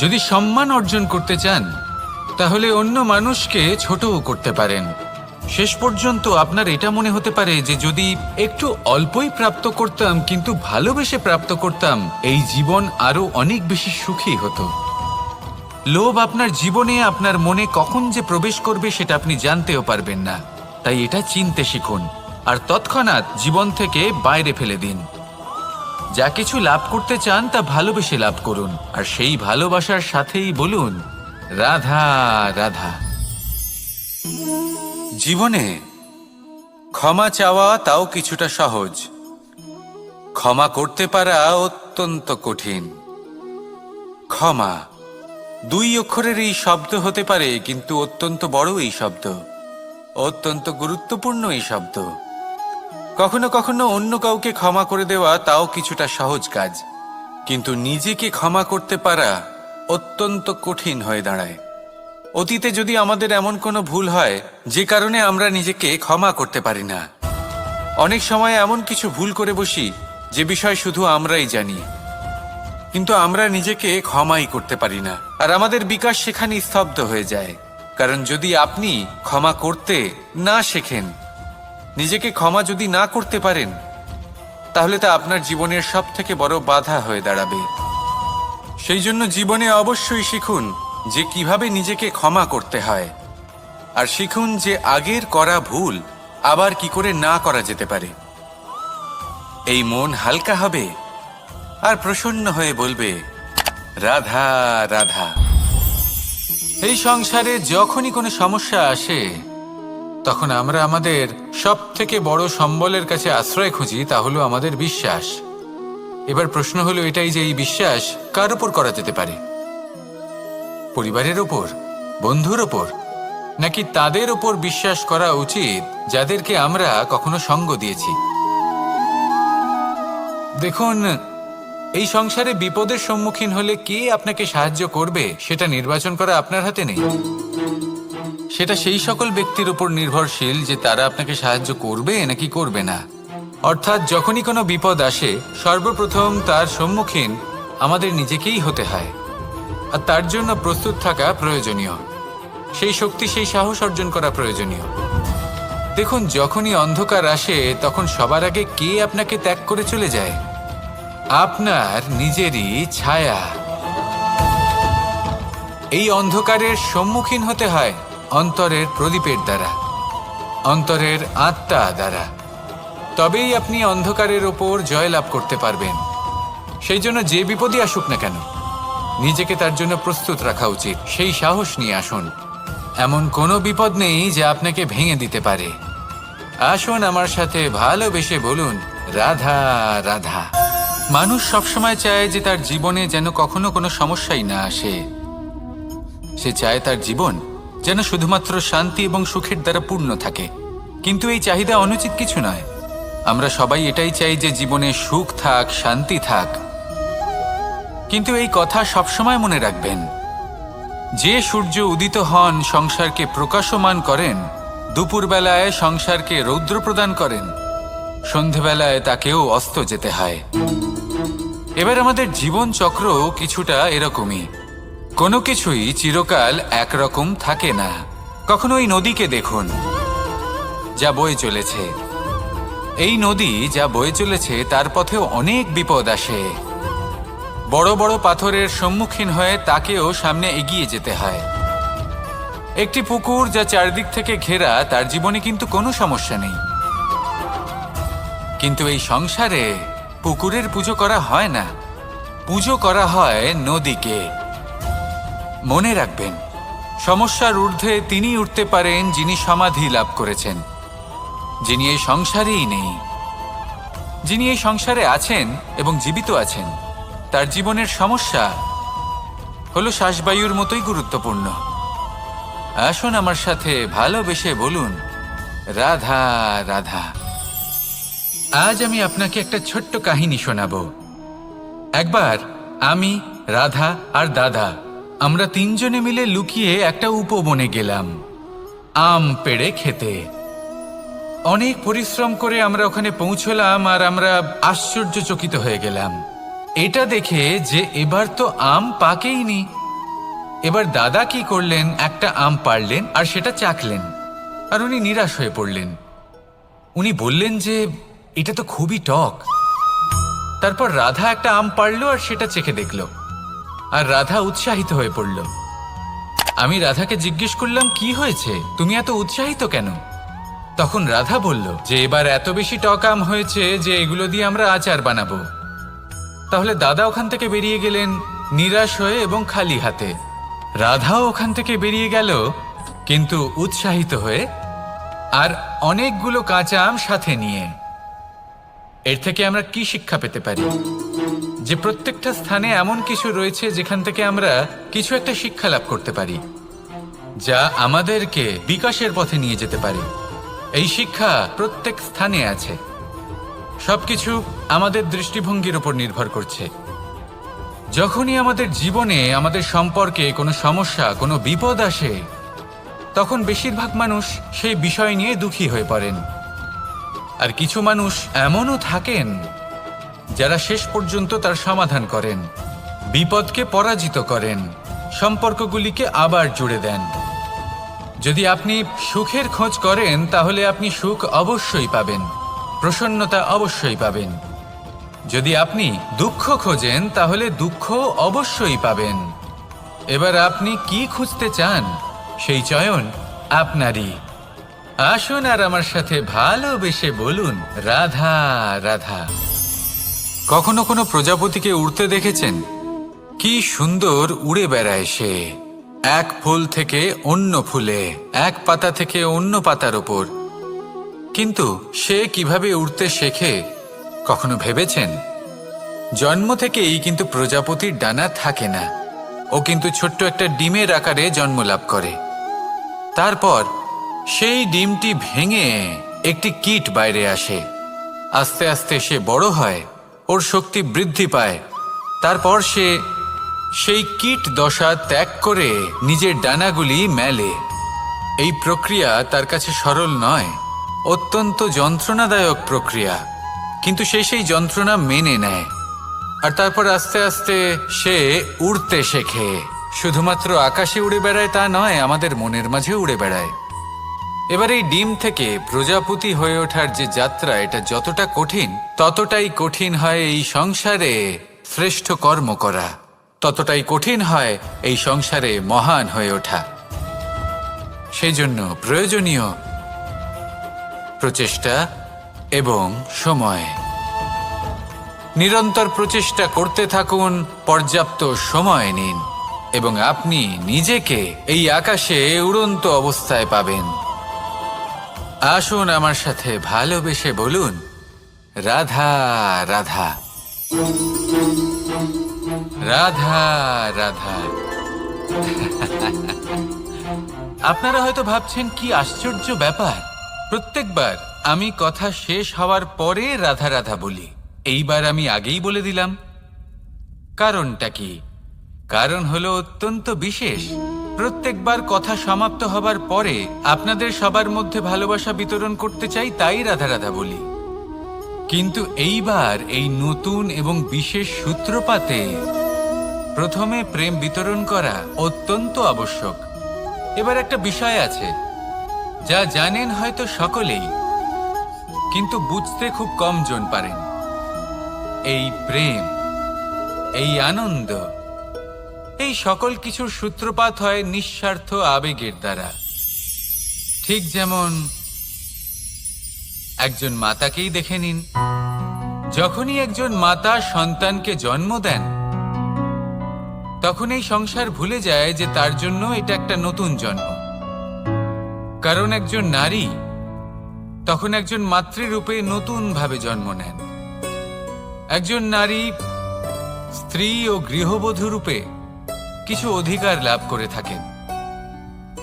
যদি সম্মান অর্জন করতে চান তাহলে অন্য মানুষকে ছোটও করতে পারেন। শেষ পর্যন্ত আপনার এটা মনে হতে পারে যে যদি একটু অল্পই প্রাপ্ত করতাম, কিন্তু ভালোবেসে প্রাপ্ত করতাম, এই জীবন আরো অনেক বেশি সুখী হতো। লোভ আপনার জীবনে, আপনার মনে কখন যে প্রবেশ করবে সেটা আপনি জানতেও পারবেন না। তাই এটা চিনতে শিখুন আর তৎক্ষণাৎ জীবন থেকে বাইরে ফেলে দিন। যা কিছু লাভ করতে চান তা ভালোবেসে লাভ করুন, আর সেই ভালোবাসার সাথেই বলুন, রাধা রাধা। জীবনে ক্ষমা চাওয়া তাও কিছুটা সহজ, ক্ষমা করতে পারা অত্যন্ত কঠিন। ক্ষমা দুই অক্ষরের এই শব্দ হতে পারে, কিন্তু অত্যন্ত বড় এই শব্দ, অত্যন্ত গুরুত্বপূর্ণ এই শব্দ। কখনো কখনো অন্য কাউকে ক্ষমা করে দেওয়া তাও কিছুটা সহজ কাজ, কিন্তু নিজেকে ক্ষমা করতে পারা অত্যন্ত কঠিন হয়ে দাঁড়ায়। অতীতে যদি আমাদের এমন কোনো ভুল হয় যে কারণে আমরা নিজেকে ক্ষমা করতে পারি না, অনেক সময় এমন কিছু ভুল করে বসি যে বিষয় শুধু আমরাই জানি, কিন্তু আমরা নিজেকে ক্ষমাই করতে পারি না, আর আমাদের বিকাশ সেখানে স্তব্ধ হয়ে যায়। কারণ যদি আপনি ক্ষমা করতে না শেখেন, নিজেকে ক্ষমা যদি না করতে পারেন, তাহলে তা আপনার জীবনের সব থেকে বড় বাধা হয়ে দাঁড়াবে। সেই জন্য জীবনে অবশ্যই শিখুন যে কিভাবে নিজেকে ক্ষমা করতে হয়, আর শিখুন যে আগের করা ভুল আবার কি করে না করা যেতে পারে। এই মন হালকা হবে আর প্রসন্ন হয়ে বলবে, রাধা রাধা। এই সংসারে যখনই কোনো সমস্যা আসে তখন আমরা আমাদের সব থেকে বড় সম্বলের কাছে আশ্রয় খুঁজি, তা হলো আমাদের বিশ্বাস। এবার প্রশ্ন হলো এটাই যে এই বিশ্বাস কার উপর করা যেতে পারে? পরিবারের ওপর, বন্ধুর ওপর, নাকি তাদের ওপর বিশ্বাস করা উচিত যাদেরকে আমরা কখনো সঙ্গ দিয়েছি? দেখুন, এই সংসারে বিপদের সম্মুখীন হলে কে আপনাকে সাহায্য করবে সেটা নির্বাচন করা আপনার হাতে নেই। সেটা সেই সকল ব্যক্তির উপর নির্ভরশীল যে তারা আপনাকে সাহায্য করবে নাকি করবে না। অর্থাৎ যখনই কোনো বিপদ আসে, সর্বপ্রথম তার সম্মুখীন আমাদের নিজেকেই হতে হয়, আর তার জন্য প্রস্তুত থাকা প্রয়োজনীয়। সেই শক্তি, সেই সাহস অর্জন করা প্রয়োজনীয়। দেখুন, যখনই অন্ধকার আসে তখন সবার আগে কে আপনাকে ত্যাগ করে চলে যায়? আপনার নিজেরই ছায়া। এই অন্ধকারের সম্মুখীন হতে হয় অন্তরের প্রদীপের দ্বারা, অন্তরের আত্মা দ্বারা। তবেই আপনি অন্ধকারের ওপর জয়লাভ করতে পারবেন। সেই জন্য যে বিপদই আসুক না কেন, নিজেকে তার জন্য প্রস্তুত রাখা উচিত। সেই সাহস নিয়ে আসুন। এমন কোনো বিপদ নেই যা আপনাকে ভেঙে দিতে পারে। আসুন আমার সাথে ভালোবেসে বলুন, রাধা রাধা। মানুষ সবসময় চায় যে তার জীবনে যেন কখনো কোনো সমস্যাই না আসে। সে চায় তার জীবন যেন শুধুমাত্র শান্তি এবং সুখের দ্বারা পূর্ণ থাকে। কিন্তু এই চাহিদা অনুচিত কিছু নয়। আমরা সবাই এটাই চাই যে জীবনে সুখ থাক, শান্তি থাক। কিন্তু এই কথা সবসময় মনে রাখবেন, যে সূর্য উদিত হন সংসারকে প্রকাশমান করেন, দুপুরবেলায় সংসারকে রৌদ্র প্রদান করেন, সন্ধেবেলায় তাকেও অস্ত যেতে হয়। এবার আমাদের জীবন চক্র কিছুটা এরকমই। কোনো কিছুই চিরকাল একরকম থাকে না। কখনো এই নদীকে দেখুন, যা বয়ে চলেছে। এই নদী যা বয়ে চলেছে তার পথেও অনেক বিপদ আসে। বড় বড় পাথরের সম্মুখীন হয়ে তাকেও সামনে এগিয়ে যেতে হয়। একটি পুকুর যা চারদিক থেকে ঘেরা, তার জীবনে কিন্তু কোনো সমস্যা নেই। কিন্তু এই সংসারে পুকুরের পুজো করা হয় না, পুজো করা হয় নদীকে। মনে রাখবেন, সমস্যার ঊর্ধ্বে তিনি উঠতে পারেন যিনি সমাধি লাভ করেছেন, যিনি এই সংসারেই নেই। যিনি এই সংসারে আছেন এবং জীবিত আছেন, তার জীবনের সমস্যা হলো শ্বাসবায়ুর মতোই গুরুত্বপূর্ণ। আসুন আমার সাথে ভালোবেসে বলুন, রাধা রাধা। আজ আমি আপনাকে একটা ছোট্ট কাহিনী শোনাবো। একবার আমি, রাধা আর দাদা, আমরা তিনজনে মিলে লুকিয়ে একটা উপবনে গেলাম আম পেড়ে খেতে। অনেক পরিশ্রম করে আমরা ওখানে পৌঁছলাম আর আমরা আশ্চর্যচকিত হয়ে গেলাম এটা দেখে যে এবার তো আম পাকেইনি। এবার দাদা কি করলেন, একটা আম পাড়লেন আর সেটা চাখলেন, আর উনি নিরাশ হয়ে পড়লেন। উনি বললেন যে এটা তো খুবই টক। তারপর রাধা একটা আম পাড়লো আর সেটা চেখে দেখলো, আর রাধা উৎসাহিত হয়ে পড়ল। আমি রাধাকে জিজ্ঞেস করলাম, কি হয়েছে, তুমি এত উৎসাহিত কেন? তখন রাধা বলল যে এবার এত বেশি টক আম হয়েছে যে এগুলো দিয়ে আমরা আচার বানাবো। তাহলে দাদা ওখান থেকে বেরিয়ে গেলেন নিরাশ হয়ে এবং খালি হাতে। রাধাও ওখান থেকে বেরিয়ে গেল কিন্তু উৎসাহিত হয়ে, আর অনেকগুলো কাঁচা আম সাথে নিয়ে। এর থেকে আমরা কি শিক্ষা পেতে পারি? যে প্রত্যেকটা স্থানে এমন কিছু রয়েছে যেখান থেকে আমরা কিছু একটা শিক্ষা লাভ করতে পারি, যা আমাদেরকে বিকাশের পথে নিয়ে যেতে পারে। এই শিক্ষা প্রত্যেক স্থানে আছে। সবকিছু আমাদের দৃষ্টিভঙ্গির উপর নির্ভর করছে। যখনই আমাদের জীবনে, আমাদের সম্পর্কে কোনো সমস্যা, কোনো বিপদ আসে, তখন বেশিরভাগ মানুষ সেই বিষয় নিয়ে দুঃখী হয়ে পড়েন। আর কিছু মানুষ এমনও থাকেন যারা শেষ পর্যন্ত তার সমাধান করেন, বিপদকে পরাজিত করেন, সম্পর্কগুলিকে আবার জুড়ে দেন। যদি আপনি সুখের খোঁজ করেন তাহলে আপনি সুখ অবশ্যই পাবেন, প্রসন্নতা অবশ্যই পাবেন। যদি আপনি দুঃখ খোঁজেন তাহলে দুঃখ অবশ্যই পাবেন। এবার আপনি কি খুঁজতে চান, সেই চয়ন আপনারই। আসুন আর আমার সাথে ভালোবেসে বলুন, রাধা রাধা। কখনো কোনো প্রজাপতিকে উড়তে দেখেছেন? কি সুন্দর উড়ে বেড়ায় সে, এক ফুল থেকে অন্য ফুলে, এক পাতা থেকে অন্য পাতার ওপর। কিন্তু সে কিভাবে উড়তে শেখে কখনো ভেবেছেন? জন্ম থেকেই কিন্তু প্রজাপতির ডানা থাকে না, ও কিন্তু ছোট্ট একটা ডিমের আকারে জন্ম লাভ করে। তারপর সেই ডিমটি ভেঙে একটি কীট বাইরে আসে। আস্তে আস্তে সে বড় হয়, ওর শক্তি বৃদ্ধি পায়। তারপর সে সেই কীট দশা ত্যাগ করে নিজের ডানাগুলি মেলে। এই প্রক্রিয়া তার কাছে সরল নয়, অত্যন্ত যন্ত্রণাদায়ক প্রক্রিয়া, কিন্তু সে সেই যন্ত্রণা মেনে নেয়। আর তারপর আস্তে আস্তে সে উড়তে শেখে। শুধুমাত্র আকাশে উড়ে বেড়ায় তা নয়, আমাদের মনের মাঝে উড়ে বেড়ায়। এবার এই ডিম থেকে প্রজাপতি হয়ে ওঠার যে যাত্রা, এটা যতটা কঠিন, ততটাই কঠিন হয় এই সংসারে শ্রেষ্ঠ কর্ম করা, ততটাই কঠিন হয় এই সংসারে মহান হয়ে ওঠা। সেই জন্য প্রয়োজনীয় প্রচেষ্টা এবং সময়। নিরন্তর প্রচেষ্টা করতে থাকুন, পর্যাপ্ত সময় নিন, এবং আপনি নিজেকে এই আকাশে উড়ন্ত অবস্থায় পাবেন। আসুন আমার সাথে ভালোবেসে বলুন, রাধা রাধা, রাধা রাধা। আপনারা হয়তো ভাবছেন কি আশ্চর্য ব্যাপার, প্রত্যেকবার আমি কথা শেষ হওয়ার পরে রাধা রাধা বলি। এইবার আমি আগেই বলে দিলাম। কারণটা কি? কারণ হলো অত্যন্ত বিশেষ। প্রত্যেকবার কথা সমাপ্ত হবার পরে আপনাদের সবার মধ্যে ভালোবাসা বিতরণ করতে চাই, তাই রাধা রাধা বলি। কিন্তু এইবার এই নতুন এবং বিশেষ সূত্রপাতে প্রথমে প্রেম বিতরণ করা অত্যন্ত আবশ্যক। এবার একটা বিষয় আছে যা জানেন হয়তো সকলেই, কিন্তু বুঝতে খুব কম জন পারেন। এই প্রেম, এই আনন্দ, এই সকল কিছুর সূত্রপাত হয় নিঃস্বার্থ আবেগের দ্বারা। ঠিক যেমন একজন মাতাকেই দেখে নিন। যখনই একজন মাতা সন্তানকে জন্ম দেন, তখন এই সংসার ভুলে যায় যে তার জন্য এটা একটা নতুন জন্ম। কারণ একজন নারী তখন একজন মাতৃরূপে নতুন ভাবে জন্ম নেন। একজন নারী স্ত্রী ও গৃহবধূ রূপে কিছু অধিকার লাভ করে থাকেন,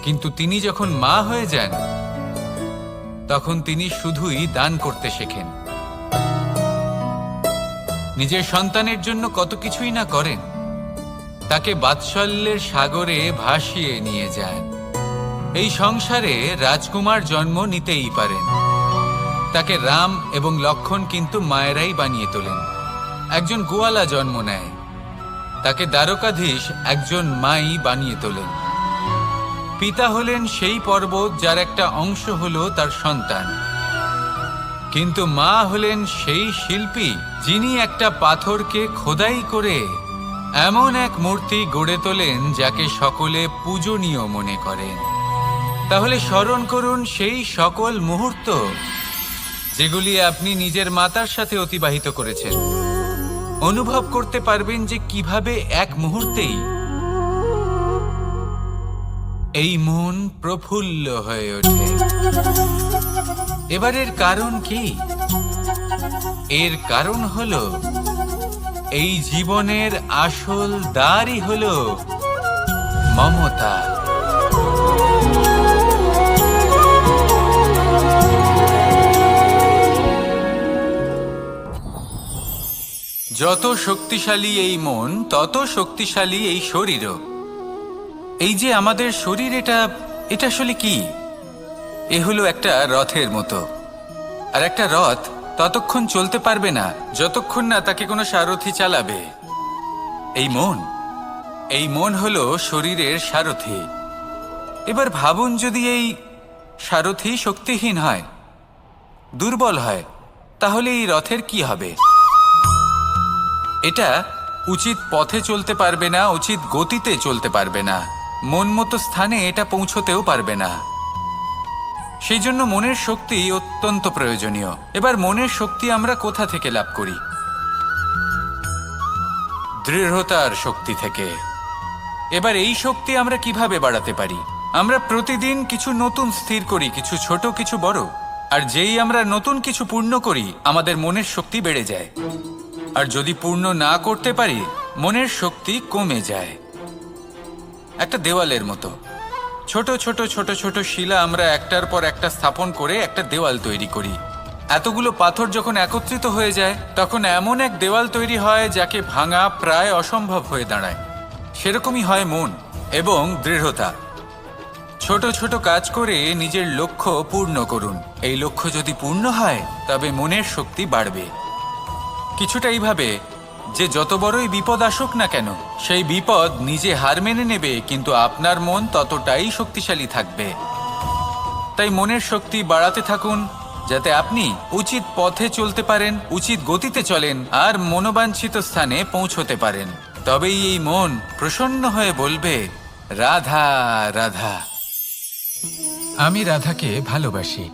কিন্তু তিনি যখন মা হয়ে যান, তখন তিনি শুধুই দান করতে শেখেন। নিজের সন্তানের জন্য কত কিছুই না করেন, তাকে বাৎসল্যের সাগরে ভাসিয়ে নিয়ে যান। এই সংসারে রাজকুমার জন্ম নিতেই পারেন, তাকে রাম এবং লক্ষ্মণ কিন্তু মায়েরাই বানিয়ে তোলেন। একজন গোয়ালা জন্ম নেয়, তাকে দ্বারকাধীশ একজন মাই বানিয়ে তোলেন। পিতা হলেন সেই পর্বত যার একটা অংশ হলো তার সন্তান, কিন্তু মা হলেন সেই শিল্পী যিনি একটা পাথরকে খোদাই করে এমন এক মূর্তি গড়ে তোলেন যাকে সকলে পূজনীয় মনে করেন। তাহলে স্মরণ করুন সেই সকল মুহূর্ত যেগুলি আপনি নিজের মাতার সাথে অতিবাহিত করেছেন। অনুভব করতে পারবেন যে কিভাবে এক মুহূর্তেই এই মন প্রফুল্ল হয়ে ওঠে। এবারের কারণ কি? এর কারণ হলো এই জীবনের আসল দ্বারই হলো মমতা। যত শক্তিশালী এই মন, তত শক্তিশালী এই শরীরও। এই যে আমাদের শরীর, এটা আসলে কি? এ হলো একটা রথের মতো। আর একটা রথ ততক্ষণ চলতে পারবে না যতক্ষণ না তাকে কোনো সারথি চালাবে। এই মন হলো শরীরের সারথি। এবার ভাবুন, যদি এই সারথি শক্তিহীন হয়, দুর্বল হয়, তাহলে এই রথের কি হবে? এটা উচিত পথে চলতে পারবে না, উচিত গতিতে চলতে পারবে না, মন মতো স্থানে এটা পৌঁছতেও পারবে না। সেই জন্য মনের শক্তি অত্যন্ত প্রয়োজনীয়। এবার মনের শক্তি আমরা কোথা থেকে লাভ করি? দৃঢ়তার শক্তি থেকে। এবার এই শক্তি আমরা কিভাবে বাড়াতে পারি? আমরা প্রতিদিন কিছু নতুন স্থির করি, কিছু ছোট কিছু বড়। আর যেই আমরা নতুন কিছু পূর্ণ করি, আমাদের মনের শক্তি বেড়ে যায়। আর যদি পূর্ণ না করতে পারি, মনের শক্তি কমে যায়। একটা দেওয়ালের মতো ছোট ছোট ছোট ছোট শিলা আমরা একটার পর একটা স্থাপন করে একটা দেওয়াল তৈরি করি। এতগুলো পাথর যখন একত্রিত হয়ে যায়, তখন এমন এক দেওয়াল তৈরি হয় যাকে ভাঙা প্রায় অসম্ভব হয়ে দাঁড়ায়। সেরকমই হয় মন এবং দৃঢ়তা। ছোট ছোট কাজ করে নিজের লক্ষ্য পূর্ণ করুন। এই লক্ষ্য যদি পূর্ণ হয়, তবে মনের শক্তি বাড়বে। কিছুটা এইভাবে যে যত বড়ই বিপদ আসুক না কেন, সেই বিপদ নিজে হার মেনে নেবে, কিন্তু আপনার মন ততটাই শক্তিশালী থাকবে। তাই মনের শক্তি বাড়াতে থাকুন, যাতে আপনি উচিত পথে চলতে পারেন, উচিত গতিতে চলেন আর মনোবাঞ্ছিত স্থানে পৌঁছতে পারেন। তবেই এই মন প্রসন্ন হয়ে বলবে, রাধা রাধা। আমি রাধাকে ভালোবাসি,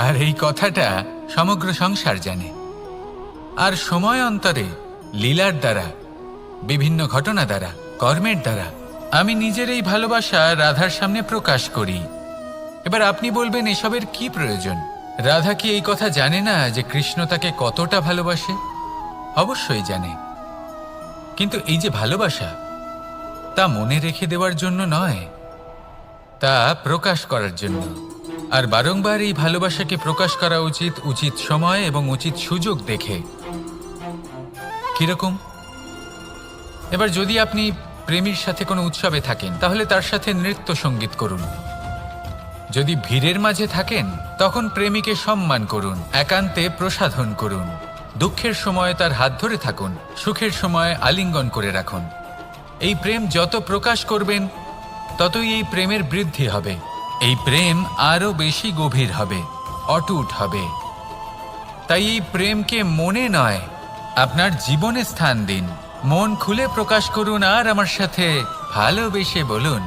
আর এই কথাটা সমগ্র সংসার জানে। আর সময় অন্তরে লীলার দ্বারা, বিভিন্ন ঘটনা দ্বারা, কর্মের দ্বারা আমি নিজের এই ভালোবাসা রাধার সামনে প্রকাশ করি। এবার আপনি বলবেন, এসবের কি প্রয়োজন? রাধা কি এই কথা জানে না যে কৃষ্ণ তাকে কতটা ভালোবাসে? অবশ্যই জানে, কিন্তু এই যে ভালোবাসা, তা মনে রেখে দেওয়ার জন্য নয়, তা প্রকাশ করার জন্য। আর বারংবার এই ভালোবাসাকে প্রকাশ করা উচিত, উচিত সময় এবং উচিত সুযোগ দেখে। কিরকম? এবার যদি আপনি প্রেমীর সাথে কোনো উৎসবে থাকেন, তাহলে তার সাথে নৃত্য সঙ্গীত করুন। যদি ভিড়ের মাঝে থাকেন, তখন প্রেমীকে সম্মান করুন, একান্তে প্রসাধন করুন। দুঃখের সময় তার হাত ধরে থাকুন, সুখের সময় আলিঙ্গন করে রাখুন। এই প্রেম যত প্রকাশ করবেন, ততই এই প্রেমের বৃদ্ধি হবে। এই প্রেম আরো বেশি গভীর হবে, অটুট হবে। তাই এই প্রেমকে মনে নয়, আপনার জীবনে স্থান দিন। মন খুলে প্রকাশ করুন আর আমার সাথে ভালোবেসে বলুন,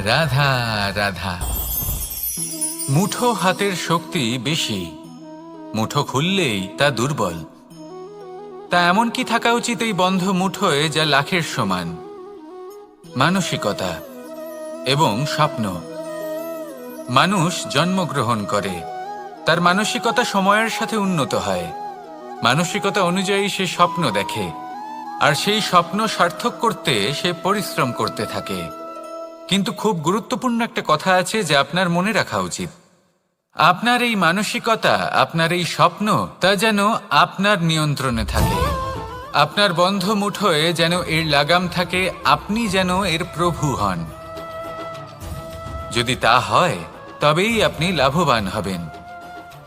রাধা রাধা। মুঠো হাতের শক্তি বেশি, মুঠো খুললেই তা দুর্বল। তা এমন কি থাকা উচিত এই বন্ধ মুঠোয় যা লাখের সমান? মানসিকতা এবং স্বপ্ন। মানুষ জন্মগ্রহণ করে, তার মানসিকতা সময়ের সাথে উন্নত হয়। মানসিকতা অনুযায়ী সে স্বপ্ন দেখে, আর সেই স্বপ্ন সার্থক করতে সে পরিশ্রম করতে থাকে। কিন্তু খুব গুরুত্বপূর্ণ একটা কথা আছে যা আপনার মনে রাখা উচিত। আপনার এই মানসিকতা, আপনার এই স্বপ্ন, তা যেন আপনার নিয়ন্ত্রণে থাকে। আপনার বন্ধ মুঠোয় যেন এর লাগাম থাকে, আপনি যেন এর প্রভু হন। যদি তা হয়, তবেই আপনি লাভবান হবেন।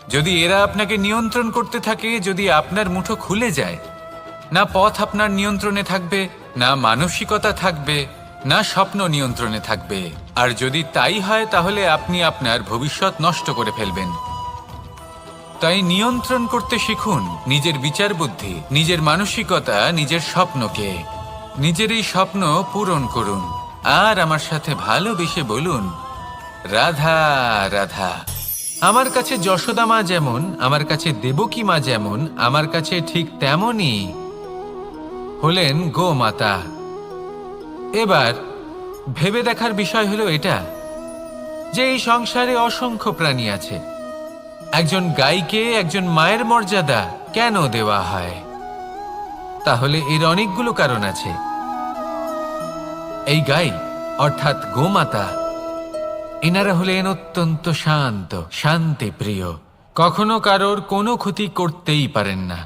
যদি এরা আপনাকে নিয়ন্ত্রণ করতে থাকে, যদি আপনার মুঠো খুলে যায়, না পথ আপনার নিয়ন্ত্রণে থাকবে, না মানসিকতা থাকবে, না স্বপ্ন নিয়ন্ত্রণে থাকবে। আর যদি তাই হয়, তাহলে আপনি আপনার ভবিষ্যৎ নষ্ট করে ফেলবেন। তাই নিয়ন্ত্রণ করতে শিখুন নিজের বিচার বুদ্ধি, নিজের মানসিকতা, নিজের স্বপ্নকে। নিজের এই স্বপ্ন পূরণ করুন আর আমার সাথে ভালোবেসে বলুন, রাধা রাধা। আমার কাছে যশোদা মা যেমন, আমার কাছে দেবকী মা যেমন, আমার কাছে ঠিক তেমনই হলেন গোমাতা। এবার ভেবে দেখার বিষয় হলো এটা, যে এই সংসারে অসংখ্য প্রাণী আছে। একজন গাইকে একজন মায়ের মর্যাদা কেন দেওয়া হয়? তাহলে এর অনেকগুলো কারণ আছে। এই গাই অর্থাৎ গোমাতা, এনারা হলেন অত্যন্ত শান্ত, শান্তিপ্রিয়, কখনো কারোর কোনো ক্ষতি করতেই পারেন না।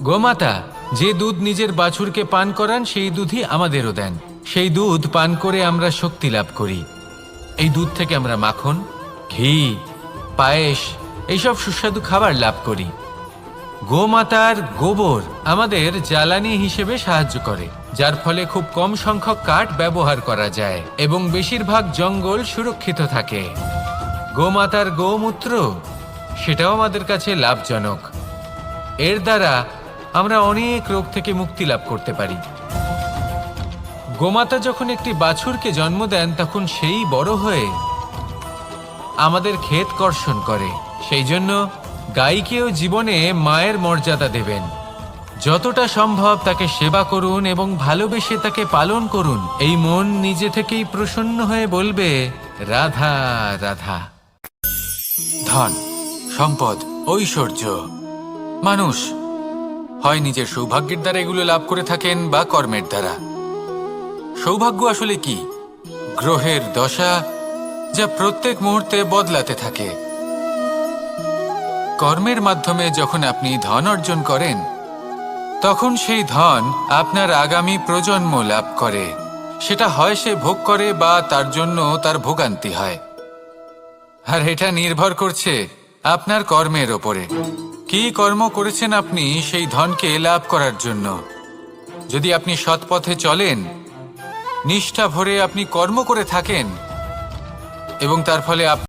গোমাতা যে দুধ নিজের বাছুরকে পান করান, সেই দুধই আমাদেরও দেন। সেই দুধ পান করে আমরা শক্তি লাভ করি। এই দুধ থেকে আমরা মাখন, ঘি, পায়েস, এইসব সুস্বাদু খাবার লাভ করি। গোমাতার গোবর আমাদের জ্বালানি হিসেবে সাহায্য করে, যার ফলে খুব কম সংখ্যক কাঠ ব্যবহার করা যায় এবং বেশিরভাগ জঙ্গল সুরক্ষিত থাকে। গোমাতার গোমূত্র, সেটাও আমাদের কাছে লাভজনক। এর দ্বারা আমরা অনেক রোগ থেকে মুক্তি লাভ করতে পারি। গোমাতা যখন একটি বাছুরকে জন্ম দেন, তখন সেই বড় হয়ে আমাদের ক্ষেত কর্ষণ করে। সেই জন্য গাইকেও জীবনে মায়ের মর্যাদা দেবেন। যতটা সম্ভব তাকে সেবা করুন এবং ভালোবেসে তাকে পালন করুন। এই মন নিজে থেকেই প্রসন্ন হয়ে বলবে, রাধা রাধা। ধন, সম্পদ, ঐশ্বর্য, মানুষ হয় নিজের সৌভাগ্যের দ্বারা এগুলো লাভ করে থাকেন বা কর্মের দ্বারা। সৌভাগ্য আসলে কি? গ্রহের দশা, যা প্রত্যেক মুহূর্তে বদলাতে থাকে। কর্মের মাধ্যমে যখন আপনি ধন অর্জন করেন, তখন সেই ধন আপনার আগামী প্রজন্ম লাভ করে। সেটা হয় সে ভোগ করে বা তার জন্য তার ভোগান্তি হয়। আর এটা নির্ভর করছে আপনার কর্মের ওপরে। কি কর্ম করেছেন আপনি সেই ধনকে লাভ করার জন্য। যদি আপনি সৎ পথে চলেন, নিষ্ঠা ভরে আপনি কর্ম করে থাকেন এবং তার ফলে